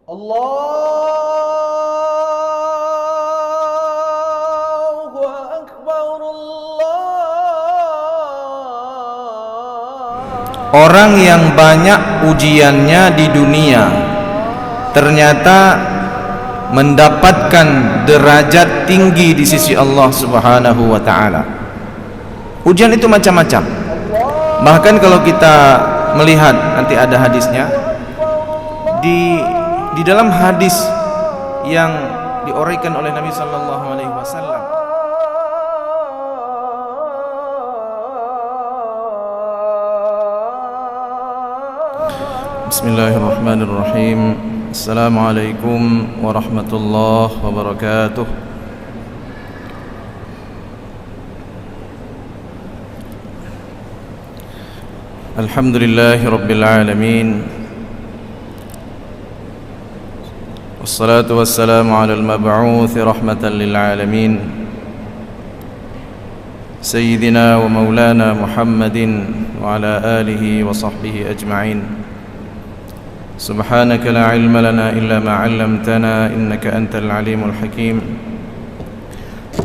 Allahu Akbar, Orang yang banyak ujiannya di dunia ternyata mendapatkan derajat tinggi di sisi Allah Subhanahu wa taala. Ujian itu macam-macam. Bahkan kalau kita melihat, nanti ada hadisnya, di dalam hadis yang diuraikan oleh Nabi sallallahu alaihi wasallam, Bismillahirrahmanirrahim. Assalamualaikum warahmatullahi wabarakatuh. Alhamdulillahi rabbil alamin. Wassalatu wassalamu ala al-mab'uuth rahmatan lil alamin, Sayyidina wa maulana Muhammadin wa ala alihi wa sahbihi ajma'in. Subhanaka la ilma lana illa ma 'allamtana innaka antal alimul hakim.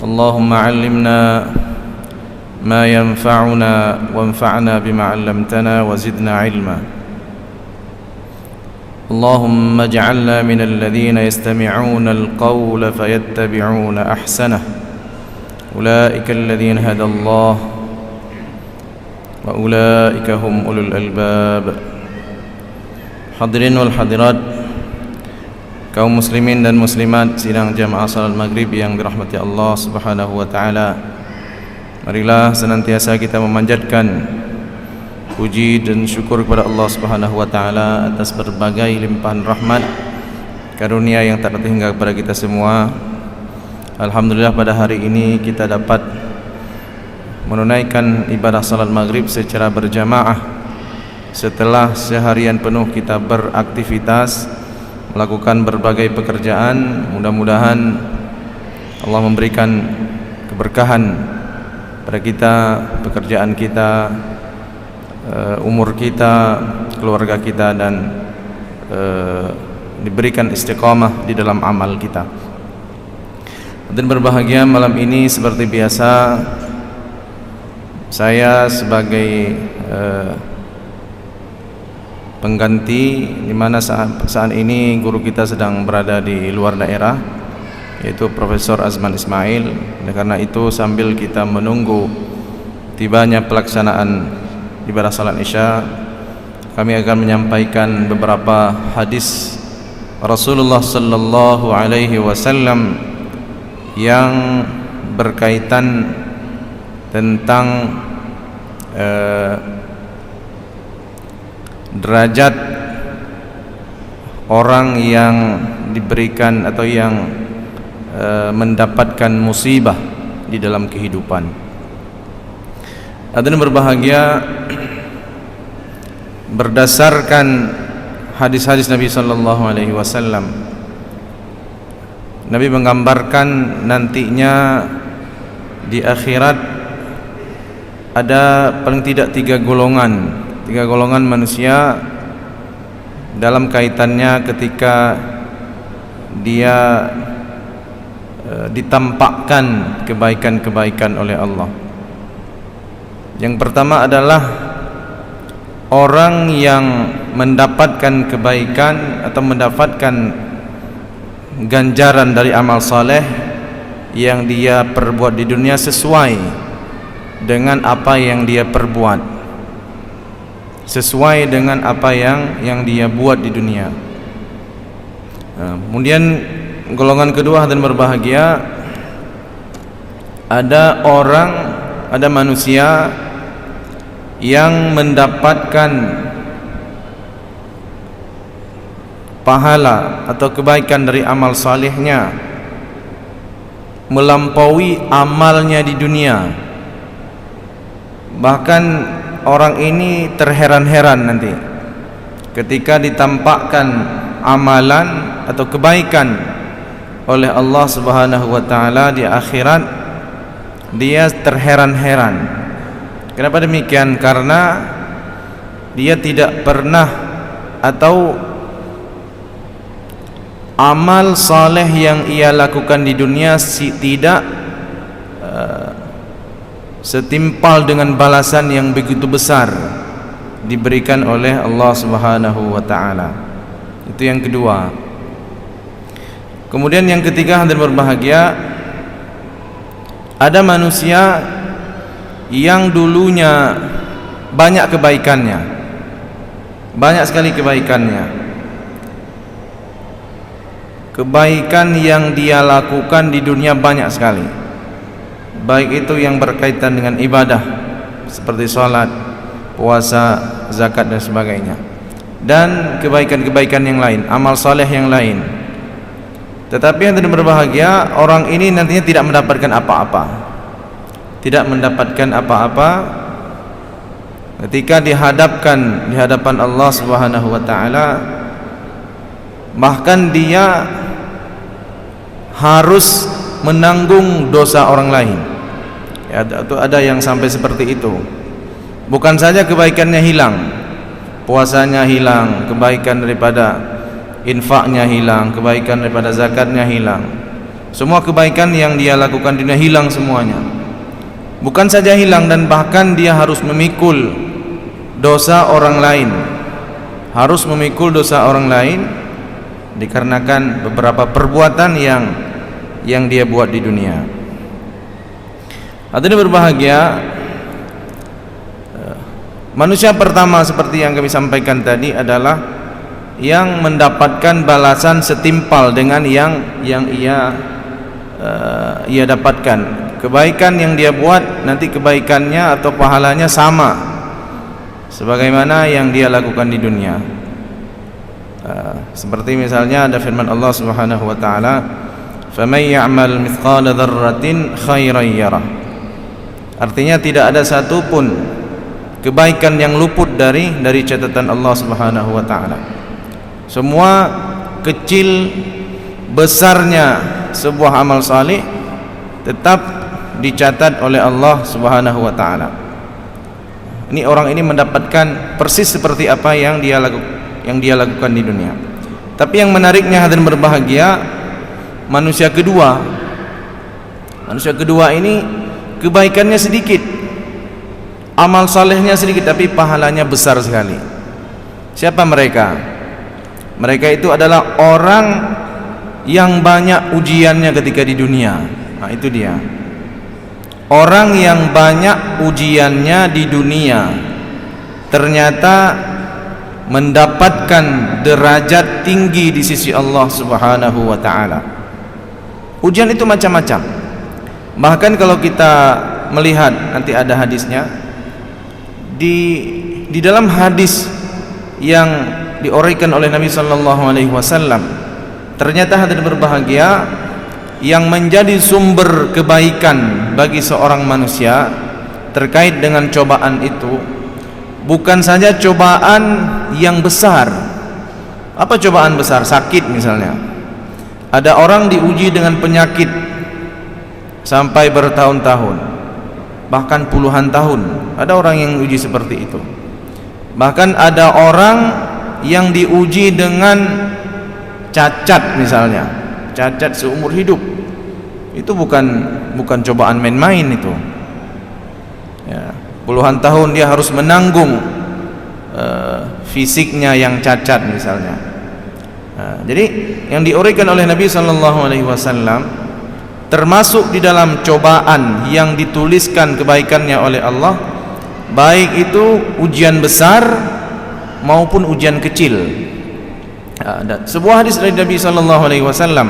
Allahumma 'allimna ma yanfa'una wanfa'na bima 'allamtana wa zidna 'ilma. Allahumma ij'alna minal ladzina yastami'una al-qawla fayattabi'una ahsanah. Ulaika alladzina hadallahu wa ulaika hum ulul albab. Hadirin wal hadirat, kaum muslimin dan muslimat sidang jamaah salat maghrib yang dirahmati Allah Subhanahu wa taala. Marilah senantiasa kita memanjatkan puji dan syukur kepada Allah Subhanahu wa taala atas berbagai limpahan rahmat karunia yang tak terhingga kepada kita semua. Alhamdulillah, pada hari ini kita dapat menunaikan ibadah salat maghrib secara berjamaah setelah seharian penuh kita beraktivitas, melakukan berbagai pekerjaan. Mudah-mudahan Allah memberikan keberkahan pada kita, pekerjaan kita, umur kita, keluarga kita, dan diberikan istiqamah di dalam amal kita. Dan berbahagia malam ini seperti biasa, saya sebagai pengganti, di mana saat ini guru kita sedang berada di luar daerah, yaitu Profesor Azman Ismail. Oleh karena itu, sambil kita menunggu tibanya pelaksanaan ibadah salat Isya, kami akan menyampaikan beberapa hadis Rasulullah sallallahu alaihi wasallam yang berkaitan tentang derajat orang yang diberikan atau yang mendapatkan musibah di dalam kehidupan. Dan berbahagia, berdasarkan hadis-hadis Nabi sallallahu alaihi wasallam, Nabi menggambarkan nantinya di akhirat ada paling tidak tiga golongan manusia dalam kaitannya ketika dia ditampakkan kebaikan-kebaikan oleh Allah. Yang pertama adalah orang yang mendapatkan kebaikan atau mendapatkan ganjaran dari amal saleh yang dia perbuat di dunia sesuai dengan apa yang dia perbuat, sesuai dengan apa yang dia buat di dunia. Kemudian golongan kedua dan berbahagia, ada manusia yang mendapatkan pahala atau kebaikan dari amal salihnya melampaui amalnya di dunia. Bahkan orang ini terheran-heran nanti ketika ditampakkan amalan atau kebaikan oleh Allah Subhanahu wa taala di akhirat, dia terheran-heran. Kenapa demikian? Karena dia tidak pernah atau amal saleh yang ia lakukan di dunia tidak setimpal dengan balasan yang begitu besar diberikan oleh Allah Subhanahu wa taala. Itu yang kedua. Kemudian yang ketiga, hadirin berbahagia, ada manusia yang dulunya banyak kebaikannya, banyak sekali kebaikannya, kebaikan yang dia lakukan di dunia banyak sekali, baik itu yang berkaitan dengan ibadah seperti sholat, puasa, zakat dan sebagainya, dan kebaikan-kebaikan yang lain, amal saleh yang lain. Tetapi yang tidak berbahagia, orang ini nantinya tidak mendapatkan apa-apa, tidak mendapatkan apa-apa ketika di hadapan Allah Subhanahu wa taala. Bahkan dia harus menanggung dosa orang lain. Ya, ada yang sampai seperti itu. Bukan saja kebaikannya hilang, puasanya hilang, kebaikan daripada infaknya hilang, kebaikan daripada zakatnya hilang, semua kebaikan yang dia lakukan di dunia hilang semuanya. Bukan saja hilang, dan bahkan dia harus memikul dosa orang lain, harus memikul dosa orang lain dikarenakan beberapa perbuatan yang dia buat di dunia. Hadirin berbahagia, manusia pertama seperti yang kami sampaikan tadi adalah yang mendapatkan balasan setimpal dengan yang ia dapatkan. Kebaikan yang dia buat, nanti kebaikannya atau pahalanya sama sebagaimana yang dia lakukan di dunia. Seperti misalnya ada firman Allah Subhanahu wa taala, "Faman ya'mal mithqala dzarratin khairan yarah." Artinya tidak ada satupun kebaikan yang luput dari catatan Allah Subhanahu wa taala. Semua kecil besarnya sebuah amal saleh tetap dicatat oleh Allah Subhanahu wa taala. Ini orang ini mendapatkan persis seperti apa yang dia lakukan di dunia. Tapi yang menariknya, hadirin berbahagia, manusia kedua ini kebaikannya sedikit, amal salehnya sedikit, tapi pahalanya besar sekali. Siapa mereka? Mereka itu adalah orang yang banyak ujiannya ketika di dunia. Nah, itu dia. Orang yang banyak ujiannya di dunia ternyata mendapatkan derajat tinggi di sisi Allah Subhanahu wa taala. Ujian itu macam-macam. Bahkan kalau kita melihat, nanti ada hadisnya, di dalam hadis yang diuraikan oleh Nabi sallallahu alaihi wasallam, ternyata hadirin berbahagia, yang menjadi sumber kebaikan bagi seorang manusia terkait dengan cobaan itu bukan saja cobaan yang besar. Apa cobaan besar? Sakit misalnya. Ada orang diuji dengan penyakit sampai bertahun-tahun, bahkan puluhan tahun. Ada orang yang uji seperti itu. Bahkan ada orang yang diuji dengan cacat misalnya, cacat seumur hidup. Itu bukan cobaan main-main itu. Ya, puluhan tahun dia harus menanggung fisiknya yang cacat misalnya. Jadi yang diuraikan oleh Nabi sallallahu alaihi wasallam, termasuk di dalam cobaan yang dituliskan kebaikannya oleh Allah, baik itu ujian besar maupun ujian kecil. Ada sebuah hadis dari Nabi sallallahu alaihi wasallam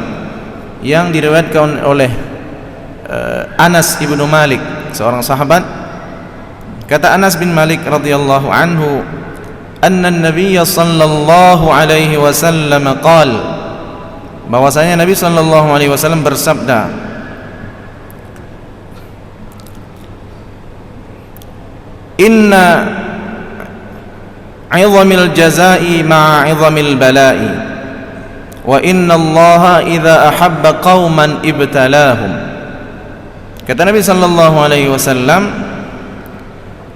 yang diriwayatkan oleh Anas ibnu Malik, seorang sahabat. Kata Anas bin Malik radhiyallahu anhu, anna an-nabiy sallallahu alaihi wasallam qala, bahwasanya Nabi sallallahu alaihi wasallam bersabda, inna 'idhamil jazaa'i ma'a 'idhamil balaa'i wa inna Allaha idza ahabba qauman ibtalahum. Kata Nabi sallallahu alaihi wasallam,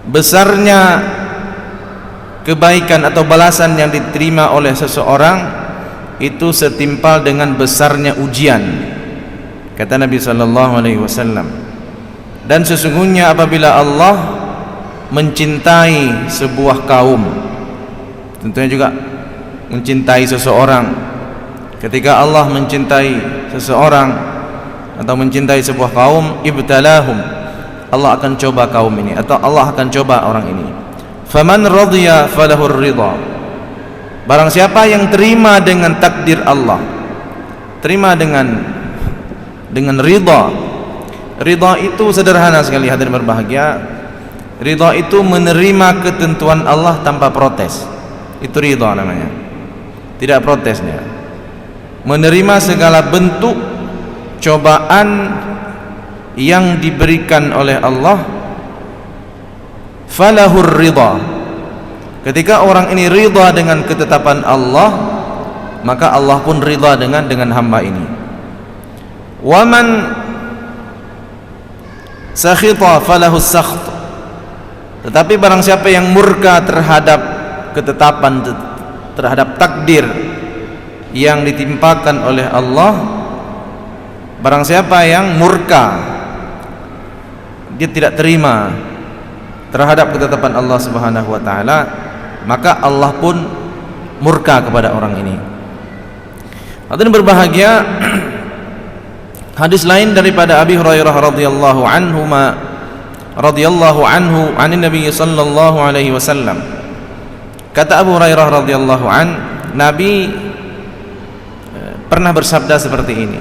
besarnya kebaikan atau balasan yang diterima oleh seseorang itu setimpal dengan besarnya ujian, kata Nabi sallallahu alaihi wasallam. Dan sesungguhnya apabila Allah mencintai sebuah kaum, tentunya juga mencintai seseorang. Ketika Allah mencintai seseorang atau mencintai sebuah kaum, ibtalahum, Allah akan coba kaum ini, atau Allah akan coba orang ini. Faman radiya falahur ridha, barang siapa yang terima dengan takdir Allah, terima dengan ridha. Ridha itu sederhana sekali, hadirin berbahagia. Ridha itu menerima ketentuan Allah tanpa protes. Itu ridha namanya. Tidak protesnya. Menerima segala bentuk cobaan yang diberikan oleh Allah. Falahur ridha. Ketika orang ini ridha dengan ketetapan Allah, maka Allah pun ridha dengan hamba ini. Waman sakhita falahus sakht. Tetapi barang siapa yang murka terhadap ketetapan, terhadap takdir yang ditimpakan oleh Allah, barang siapa yang murka, dia tidak terima terhadap ketetapan Allah Subhanahu wa taala, maka Allah pun murka kepada orang ini. Hadirin berbahagia, hadis lain daripada Abi Hurairah radhiyallahu anhu anin Nabi sallallahu alaihi wasallam. Kata Abu Hurairah radhiyallahu an, Nabi pernah bersabda seperti ini.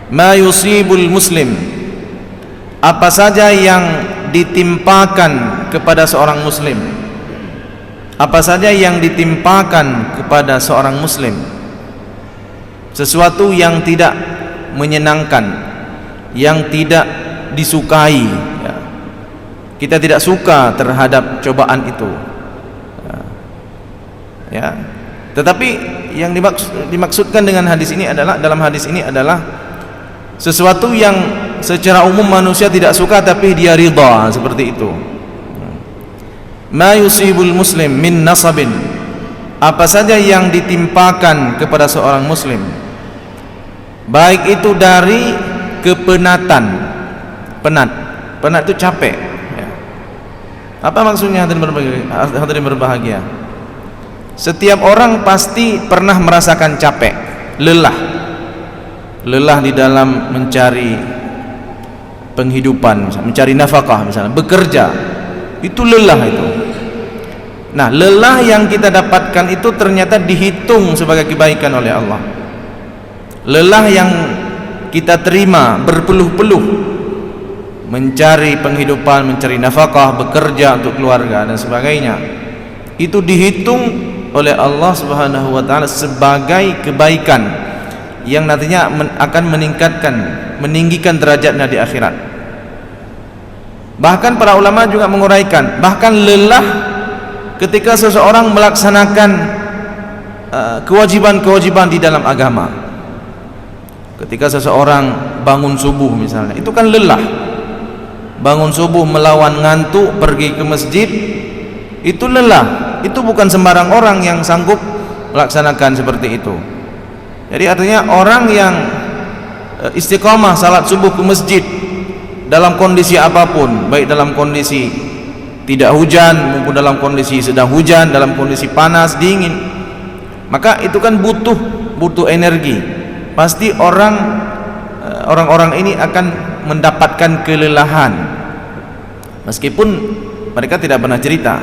Ma yusibul muslim, apa saja yang ditimpakan kepada seorang muslim, apa saja yang ditimpakan kepada seorang muslim, sesuatu yang tidak menyenangkan, yang tidak disukai, ya. Kita tidak suka terhadap cobaan itu, ya. Tetapi yang dimaksudkan dengan hadis ini adalah, dalam hadis ini adalah sesuatu yang secara umum manusia tidak suka tapi dia ridha, seperti itu. Ma yusibul muslim min nasabin, apa saja yang ditimpakan kepada seorang muslim, baik itu dari kepenatan. Penat itu capek, ya. Apa maksudnya hadirin berbahagia? Setiap orang pasti pernah merasakan capek, lelah di dalam mencari penghidupan, misalnya, mencari nafkah, misalnya bekerja, itu lelah itu. Nah, lelah yang kita dapatkan itu ternyata dihitung sebagai kebaikan oleh Allah. Lelah yang kita terima berpeluh-peluh mencari penghidupan, mencari nafkah, bekerja untuk keluarga dan sebagainya, itu dihitung oleh Allah Subhanahu wa taala sebagai kebaikan yang nantinya akan meninggikan derajatnya di akhirat. Bahkan para ulama juga menguraikan, bahkan lelah ketika seseorang melaksanakan kewajiban-kewajiban di dalam agama. Ketika seseorang bangun subuh misalnya, itu kan lelah. Bangun subuh melawan ngantuk, pergi ke masjid, itu lelah. Itu bukan sembarang orang yang sanggup melaksanakan seperti itu. Jadi artinya orang yang istiqamah salat subuh ke masjid dalam kondisi apapun, baik dalam kondisi tidak hujan maupun dalam kondisi sedang hujan, dalam kondisi panas, dingin, maka itu kan butuh energi. Pasti orang-orang ini akan mendapatkan kelelahan meskipun mereka tidak pernah cerita.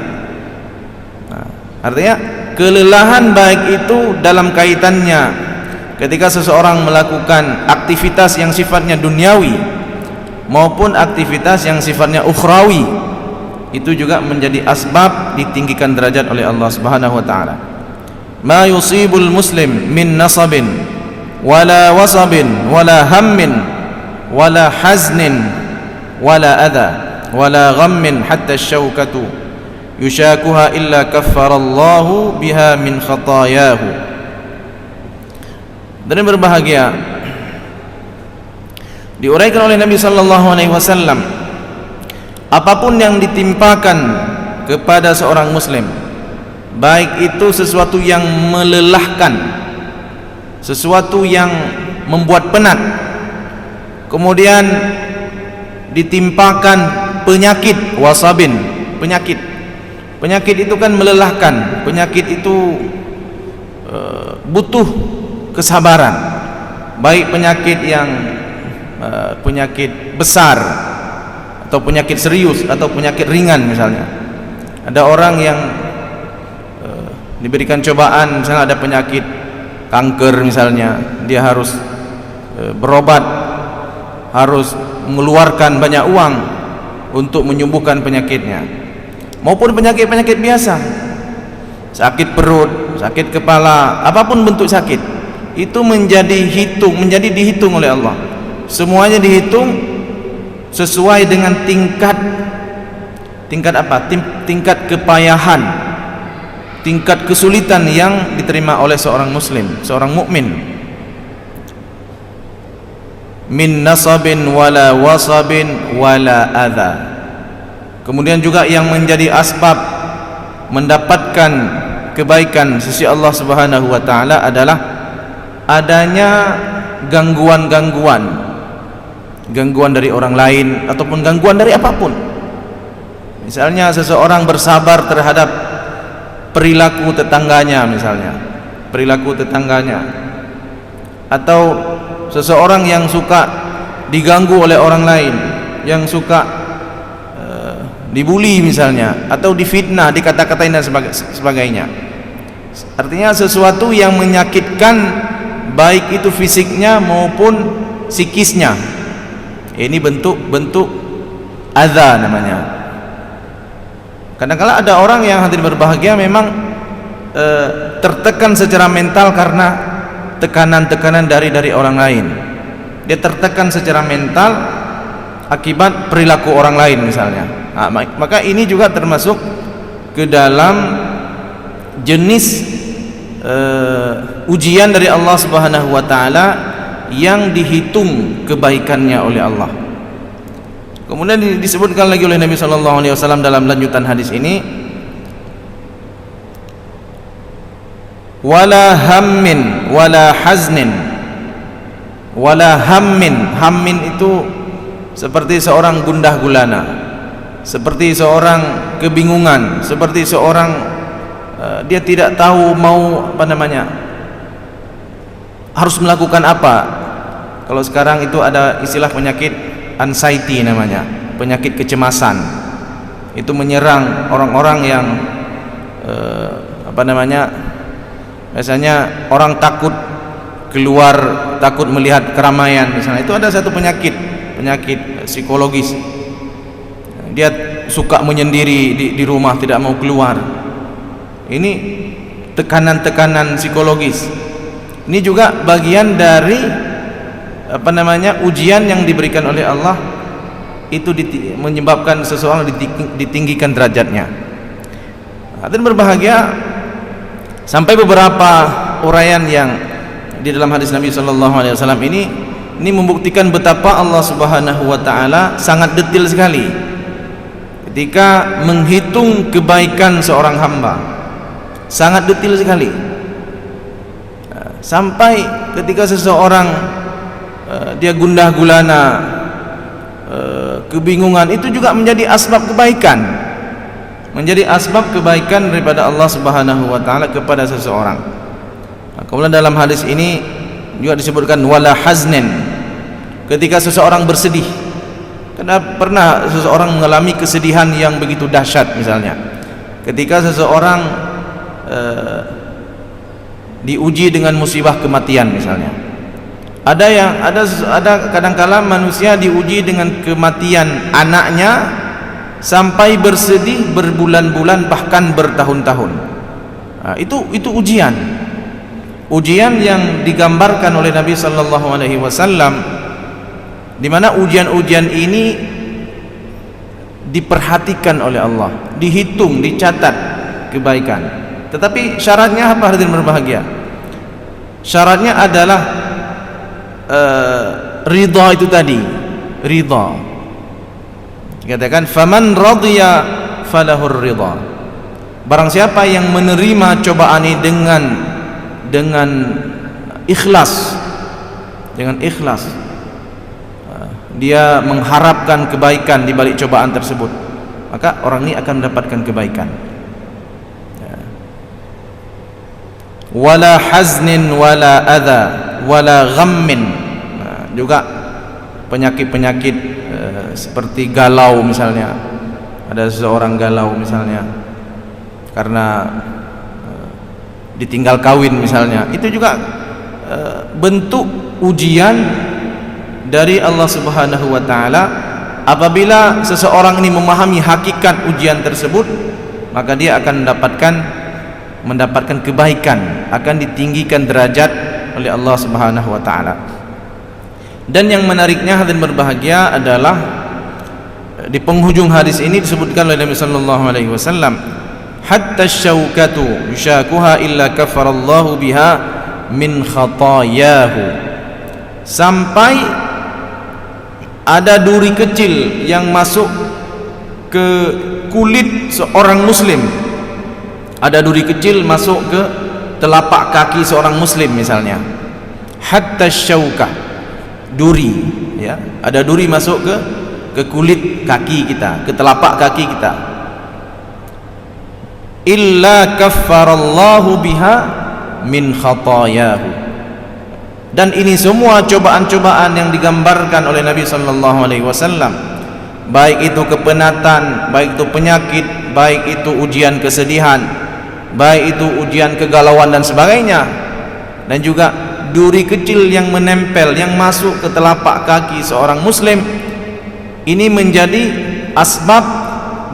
Nah, artinya kelelahan baik itu dalam kaitannya ketika seseorang melakukan aktivitas yang sifatnya duniawi maupun aktivitas yang sifatnya ukhrawi, itu juga menjadi asbab ditinggikan derajat oleh Allah Subhanahu wa taala. Ma yusibul muslim min nasabin wala wasabin wala hammin wala haznin wala adha wala ghammin hatta asy-syaukatu yushakuha illa kaffarallahu biha min khatayahu. Dan berbahagia diuraikan oleh Nabi sallallahu alaihi wasallam, apapun yang ditimpakan kepada seorang muslim, baik itu sesuatu yang melelahkan, sesuatu yang membuat penat, kemudian ditimpakan penyakit, wasabin, penyakit itu kan melelahkan, penyakit itu butuh kesabaran, baik penyakit yang penyakit besar atau penyakit serius atau penyakit ringan. Misalnya ada orang yang diberikan cobaan, misalnya ada penyakit kanker misalnya, dia harus berobat, harus mengeluarkan banyak uang untuk menyembuhkan penyakitnya, maupun penyakit-penyakit biasa, sakit perut, sakit kepala, apapun bentuk sakit, itu menjadi dihitung oleh Allah. Semuanya dihitung sesuai dengan tingkat apa? Tingkat kepayahan, tingkat kesulitan yang diterima oleh seorang muslim, seorang mukmin. Min nasabin wala wasabin wala adha. Kemudian juga yang menjadi asbab mendapatkan kebaikan sisi Allah Subhanahu wa taala adalah adanya gangguan dari orang lain ataupun gangguan dari apapun. Misalnya seseorang bersabar terhadap perilaku tetangganya, atau seseorang yang suka diganggu oleh orang lain, yang suka dibuli misalnya, atau difitnah, dikata-katain dan sebagainya. Artinya sesuatu yang menyakitkan, baik itu fisiknya maupun psikisnya. Ini bentuk adza namanya. Kadang-kala ada orang yang hadirin berbahagia memang tertekan secara mental karena tekanan-tekanan dari orang lain. Dia tertekan secara mental akibat perilaku orang lain misalnya. Maka ini juga termasuk ke dalam jenis ujian dari Allah Subhanahu wa taala yang dihitung kebaikannya oleh Allah. Kemudian disebutkan lagi oleh Nabi sallallahu alaihi wasallam dalam lanjutan hadis ini, wala hammin wala haznin wala hammin itu seperti seorang gundah gulana, seperti seorang kebingungan, seperti seorang dia tidak tahu mau harus melakukan apa. Kalau sekarang itu ada istilah penyakit anxiety namanya, penyakit kecemasan. Itu menyerang orang-orang yang biasanya orang takut keluar, takut melihat keramaian misalnya. Itu ada satu penyakit psikologis. Dia suka menyendiri di rumah, tidak mau keluar. Ini tekanan-tekanan psikologis. Ini juga bagian dari ujian yang diberikan oleh Allah, itu menyebabkan seseorang ditinggikan derajatnya. Hadirin berbahagia, sampai beberapa uraian yang di dalam hadis Nabi sallallahu alaihi wasallam ini membuktikan betapa Allah Subhanahu wa taala sangat detail sekali ketika menghitung kebaikan seorang hamba. Sangat detail sekali. Sampai ketika seseorang dia gundah gulana, kebingungan, itu juga menjadi asbab kebaikan, daripada Allah Subhanahu wa taala kepada seseorang. Kemudian dalam hadis ini juga disebutkan wala haznin, ketika seseorang bersedih. Karena pernah seseorang mengalami kesedihan yang begitu dahsyat, misalnya ketika seseorang diuji dengan musibah kematian misalnya. Ada kadangkala manusia diuji dengan kematian anaknya sampai bersedih berbulan-bulan bahkan bertahun-tahun. Itu ujian yang digambarkan oleh Nabi sallallahu alaihi wasallam, di mana ujian-ujian ini diperhatikan oleh Allah, dihitung, dicatat kebaikan. Tetapi syaratnya apa, hadirin berbahagia? Syaratnya adalah ridha. Itu tadi, ridha. Dikatakan faman radiya falahur ridha. Barang siapa yang menerima cobaan ini dengan ikhlas, dengan ikhlas dia mengharapkan kebaikan di balik cobaan tersebut, maka orang ini akan mendapatkan kebaikan. Wala haznin wala adha wala ghammin. Juga penyakit-penyakit seperti galau misalnya. Ada seseorang galau misalnya karena ditinggal kawin misalnya, itu juga bentuk ujian dari Allah Subhanahu wa taala. Apabila seseorang ini memahami hakikat ujian tersebut, maka dia akan mendapatkan kebaikan, akan ditinggikan derajat oleh Allah Subhanahu wa taala. Dan yang menariknya hadirin berbahagia adalah di penghujung hadis ini disebutkan oleh Nabi sallallahu alaihi wasallam, hatta syaukatu yushakuha illa kafarallahu biha min khatayahu. Sampai ada duri kecil yang masuk ke kulit seorang muslim, ada duri kecil masuk ke telapak kaki seorang muslim misalnya, hatta syauka, duri, ya, ada duri masuk ke kulit kaki kita, ke telapak kaki kita, illa kaffarallahu biha min khatayahu. Dan ini semua cobaan-cobaan yang digambarkan oleh Nabi sallallahu alaihi wasallam, baik itu kepenatan, baik itu penyakit, baik itu ujian kesedihan, baik itu ujian kegalauan dan sebagainya, dan juga duri kecil yang menempel, yang masuk ke telapak kaki seorang muslim, ini menjadi asbab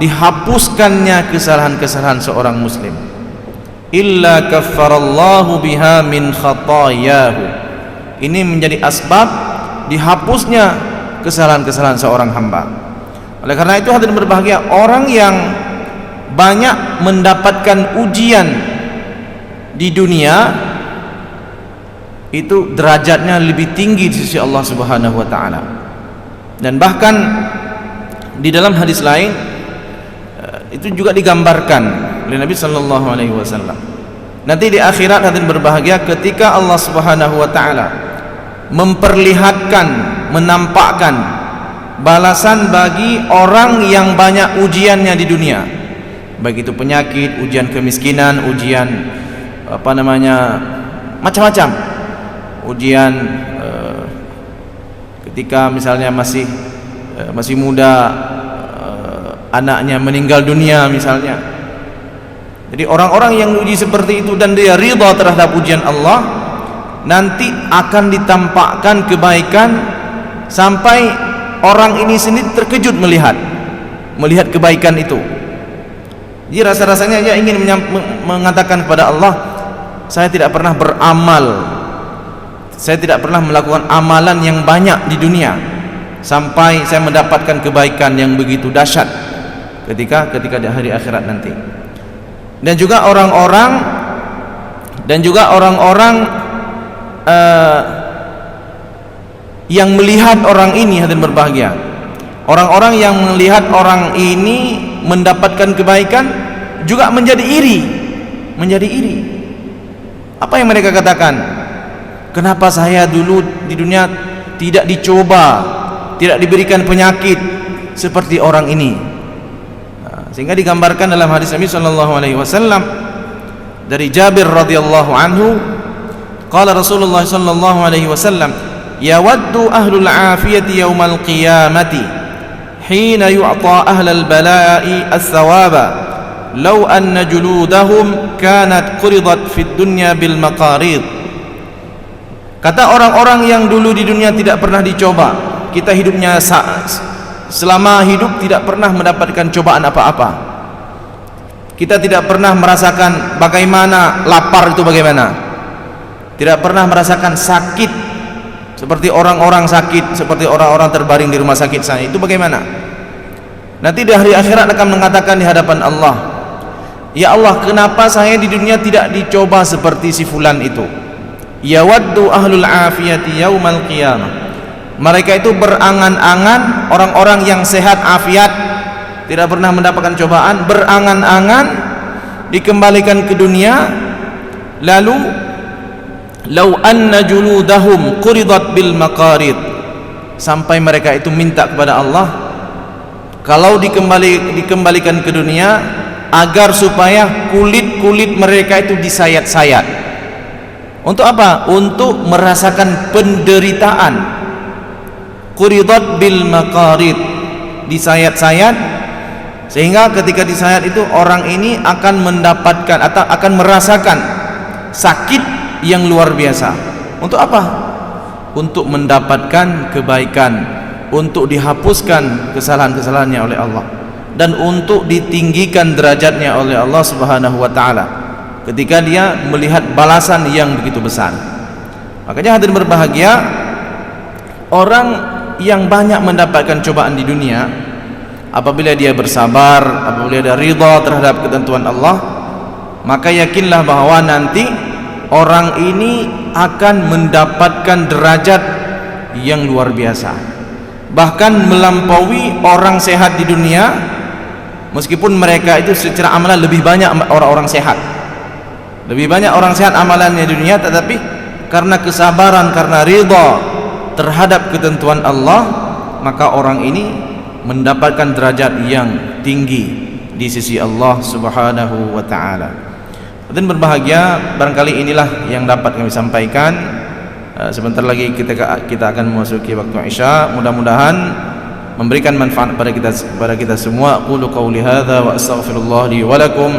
dihapuskannya kesalahan-kesalahan seorang muslim. Illa kaffarallahu biha min khatayahu. Ini menjadi asbab dihapusnya kesalahan-kesalahan seorang hamba. Oleh karena itu hadirin berbahagia, orang yang banyak mendapatkan ujian di dunia itu derajatnya lebih tinggi di sisi Allah Subhanahu wa taala. Dan bahkan di dalam hadis lain itu juga digambarkan oleh Nabi sallallahu alaihi wasallam. Nanti di akhirat hadirin berbahagia, ketika Allah Subhanahu wa taala memperlihatkan, menampakkan balasan bagi orang yang banyak ujiannya di dunia, baik itu penyakit, ujian kemiskinan, ujian macam-macam, ujian ketika misalnya masih muda, anaknya meninggal dunia misalnya. Jadi orang-orang yang uji seperti itu dan dia ridha terhadap ujian Allah, nanti akan ditampakkan kebaikan sampai orang ini sendiri terkejut melihat kebaikan itu. Jadi rasa-rasanya dia ingin mengatakan kepada Allah, saya tidak pernah beramal, saya tidak pernah melakukan amalan yang banyak di dunia sampai saya mendapatkan kebaikan yang begitu dahsyat ketika di hari akhirat nanti. Dan juga orang-orang yang melihat orang ini hadirin berbahagia, orang-orang yang melihat orang ini mendapatkan kebaikan juga menjadi iri. Apa yang mereka katakan? Kenapa saya dulu di dunia tidak dicoba, tidak diberikan penyakit seperti orang ini? Sehingga digambarkan dalam hadis Nabi sallallahu alaihi wasallam dari Jabir radhiyallahu anhu, qala Rasulullah sallallahu alaihi wasallam, yawaddu ahlul afiyati yaumal qiyamati hina yu'ta ahlal bala'i as-sawaba law anna juludahum kanat quridat fid dunya bil maqarid. Kata orang-orang yang dulu di dunia tidak pernah dicoba, kita hidupnya selama hidup tidak pernah mendapatkan cobaan apa-apa, kita tidak pernah merasakan bagaimana lapar itu, bagaimana tidak pernah merasakan sakit seperti orang-orang sakit, seperti orang-orang terbaring di rumah sakit sana, itu bagaimana? Nanti di hari akhirat akan mengatakan di hadapan Allah, ya Allah, kenapa saya di dunia tidak dicoba seperti si fulan itu? Yawaddu ahlul afiyati yaumal qiyamah. Mereka itu berangan-angan, orang-orang yang sehat afiat, tidak pernah mendapatkan cobaan, berangan-angan dikembalikan ke dunia, lalu "Lau anna juludahum quridat bil maqarid." Sampai mereka itu minta kepada Allah, kalau dikembalikan ke dunia, agar supaya kulit-kulit mereka itu disayat-sayat. Untuk apa? Untuk merasakan penderitaan. Quridat bil maqarid, disayat-sayat, sehingga ketika disayat itu orang ini akan mendapatkan atau akan merasakan sakit yang luar biasa. Untuk apa? Untuk mendapatkan kebaikan, untuk dihapuskan kesalahan-kesalahannya oleh Allah, dan untuk ditinggikan derajatnya oleh Allah Subhanahu wa taala ketika dia melihat balasan yang begitu besar. Makanya hadirin berbahagia, orang yang banyak mendapatkan cobaan di dunia, apabila dia bersabar, apabila dia ridha terhadap ketentuan Allah, maka yakinlah bahwa nanti orang ini akan mendapatkan derajat yang luar biasa, bahkan melampaui orang sehat di dunia. Meskipun mereka itu secara amalan lebih banyak orang-orang sehat, lebih banyak orang sehat amalannya di dunia, tetapi karena kesabaran, karena ridha terhadap ketentuan Allah, maka orang ini mendapatkan derajat yang tinggi di sisi Allah Subhanahu wa ta'ala. Dan berbahagia, barangkali inilah yang dapat kami sampaikan. Sebentar lagi kita akan memasuki waktu Isya. Mudah-mudahan memberikan manfaat pada kita semua. Qulu qawli hadza wa astaghfirullah li wa lakum.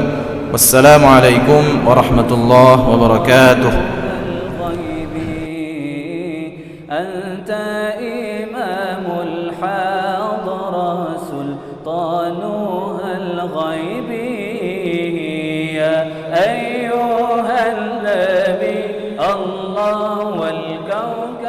Wassalamualaikum warahmatullahi wabarakatuh. Anta imamul hadra sultanuhal ghaibi أيها النبي الله والكوكب